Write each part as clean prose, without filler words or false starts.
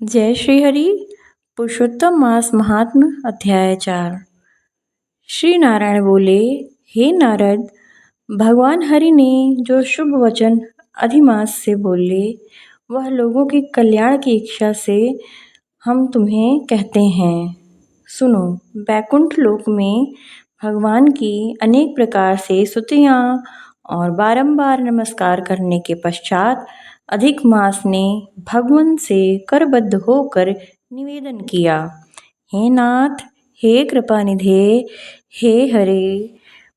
जय श्री हरि। पुरुषोत्तम मास महात्म अध्याय 4। श्री नारायण बोले, हे नारद, भगवान हरि ने जो शुभ वचन अधिमास से बोले वह लोगों के कल्याण की इच्छा से हम तुम्हें कहते हैं। सुनो, बैकुंठ लोक में भगवान की अनेक प्रकार से स्तुतियाँ और बारंबार नमस्कार करने के पश्चात अधिक मास ने भगवान से करबद्ध होकर निवेदन किया, हे नाथ, हे कृपानिधे, हे हरे,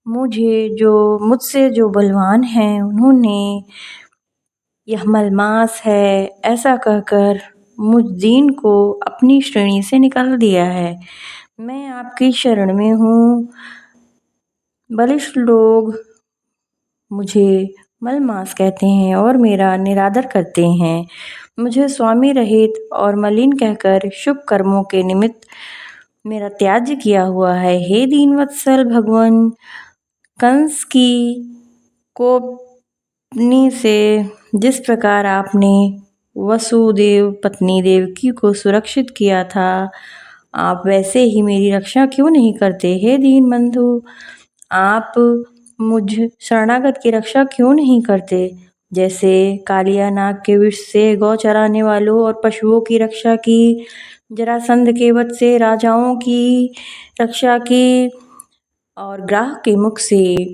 मुझसे जो बलवान हैं उन्होंने यह मलमास है ऐसा कहकर मुझ दीन को अपनी श्रेणी से निकाल दिया है। मैं आपकी शरण में हूँ। बलिष्ठ लोग मुझे मलमास कहते हैं और मेरा निरादर करते हैं। मुझे स्वामी रहित और मलिन कहकर शुभ कर्मों के निमित्त मेरा त्याज्य किया हुआ है। हे दीनवत्सल भगवान, कंस की कोपनी से जिस प्रकार आपने वसुदेव पत्नी देवकी को सुरक्षित किया था, आप वैसे ही मेरी रक्षा क्यों नहीं करते? हे दीन बंधु, आप मुझ शरणागत की रक्षा क्यों नहीं करते? जैसे कालिया नाग के विष से गौ चराने वालों और पशुओं की रक्षा की, जरासंध के वध से राजाओं की रक्षा की और ग्राह के मुख से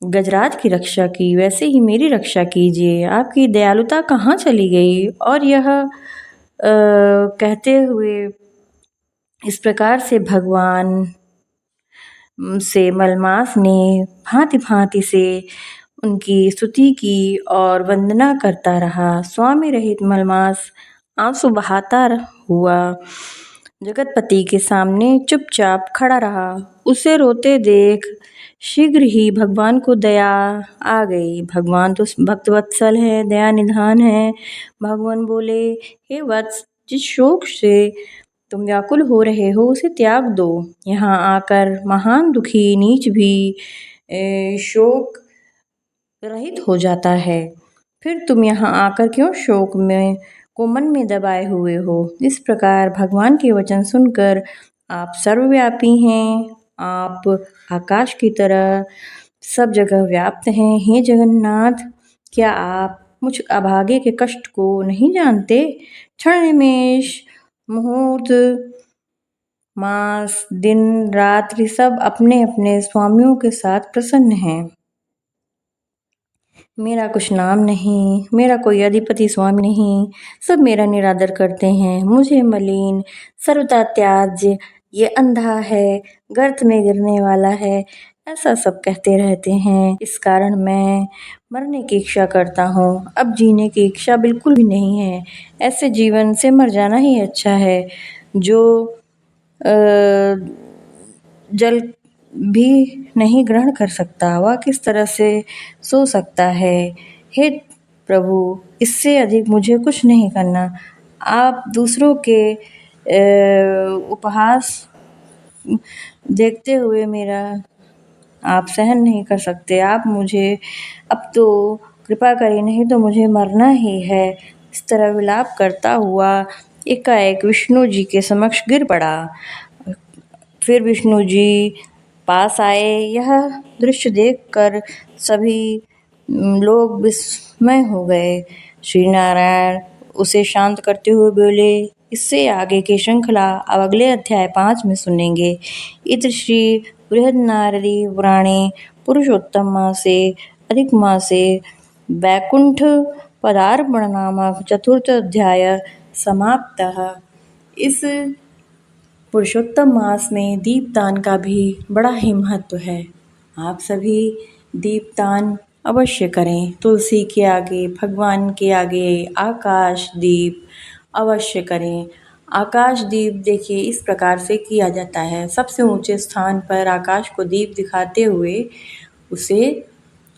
गजराज की रक्षा की, वैसे ही मेरी रक्षा कीजिए। आपकी दयालुता कहाँ चली गई? और यह कहते हुए इस प्रकार से भगवान से मलमास ने भांति भांति से उनकी स्तुति की और वंदना करता रहा। स्वामी रहित मलमास आंसू बहाता हुआ जगतपति के सामने चुपचाप खड़ा रहा। उसे रोते देख शीघ्र ही भगवान को दया आ गई। भगवान तो भक्तवत्सल है, दया निधान है। भगवान बोले, हे वत्स, जिस शोक से तुम व्याकुल हो रहे हो उसे त्याग दो। यहाँ आकर महान दुखी नीच भी शोक रहित हो जाता है। फिर तुम यहाँ आकर क्यों शोक में को मन में दबाए हुए हो? इस प्रकार भगवान के वचन सुनकर आप सर्वव्यापी हैं, आप आकाश की तरह सब जगह व्याप्त हैं। हे जगन्नाथ, क्या आप मुझ अभागे के कष्ट को नहीं जानते? क्षण निमेष मुहूर्त मास दिन रात्रि सब अपने अपने स्वामियों के साथ प्रसन्न हैं। मेरा कुछ नाम नहीं, मेरा कोई अधिपति स्वामी नहीं, सब मेरा निरादर करते हैं। मुझे मलिन, सर्वथा त्याज्य, ये अंधा है, गर्त में गिरने वाला है, ऐसा सब कहते रहते हैं। इस कारण मैं मरने की इच्छा करता हूँ। अब जीने की इच्छा बिल्कुल भी नहीं है। ऐसे जीवन से मर जाना ही अच्छा है। जो जल भी नहीं ग्रहण कर सकता, वह किस तरह से सो सकता है? हे प्रभु, इससे अधिक मुझे कुछ नहीं करना। आप दूसरों के उपहास देखते हुए मेरा आप सहन नहीं कर सकते। आप मुझे अब तो कृपा करें, नहीं तो मुझे मरना ही है। इस तरह विलाप करता हुआ एकाएक विष्णु जी के समक्ष गिर पड़ा। फिर विष्णु जी पास आए। यह दृश्य देखकर सभी लोग विस्मय हो गए। श्री नारायण उसे शांत करते हुए बोले, इससे आगे की श्रृंखला अब अगले अध्याय 5 में सुनेंगे। इति श्री बृहन्नारदी पुराणे पुरुषोत्तम मासे अधिक मासे वैकुंठ पदार्पण नामक चतुर्थ अध्याय समाप्तः। इस पुरुषोत्तम मास में दीपदान का भी बड़ा ही महत्व है। आप सभी दीपदान अवश्य करें। तुलसी के आगे, भगवान के आगे आकाश दीप अवश्य करें। आकाश दीप देखिए इस प्रकार से किया जाता है। सबसे ऊंचे स्थान पर आकाश को दीप दिखाते हुए उसे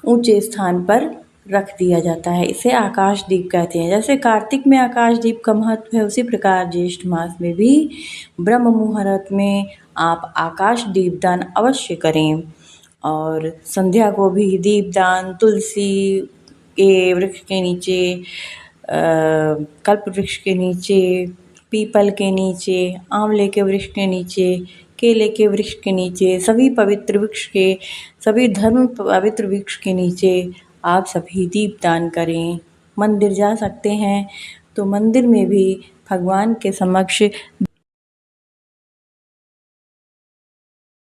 ऊंचे स्थान पर रख दिया जाता है। इसे आकाश दीप कहते हैं। जैसे कार्तिक में आकाश दीप का महत्व है, उसी प्रकार ज्येष्ठ मास में भी ब्रह्म मुहूर्त में आप आकाश दीपदान अवश्य करें। और संध्या को भी दीपदान तुलसी के वृक्ष के नीचे कल्प वृक्ष के नीचे, पीपल के नीचे, आंवले के वृक्ष के नीचे, केले के वृक्ष के नीचे, सभी पवित्र वृक्ष के, सभी धर्म पवित्र वृक्ष के नीचे आप सभी दीपदान करें। मंदिर जा सकते हैं तो मंदिर में भी भगवान के समक्ष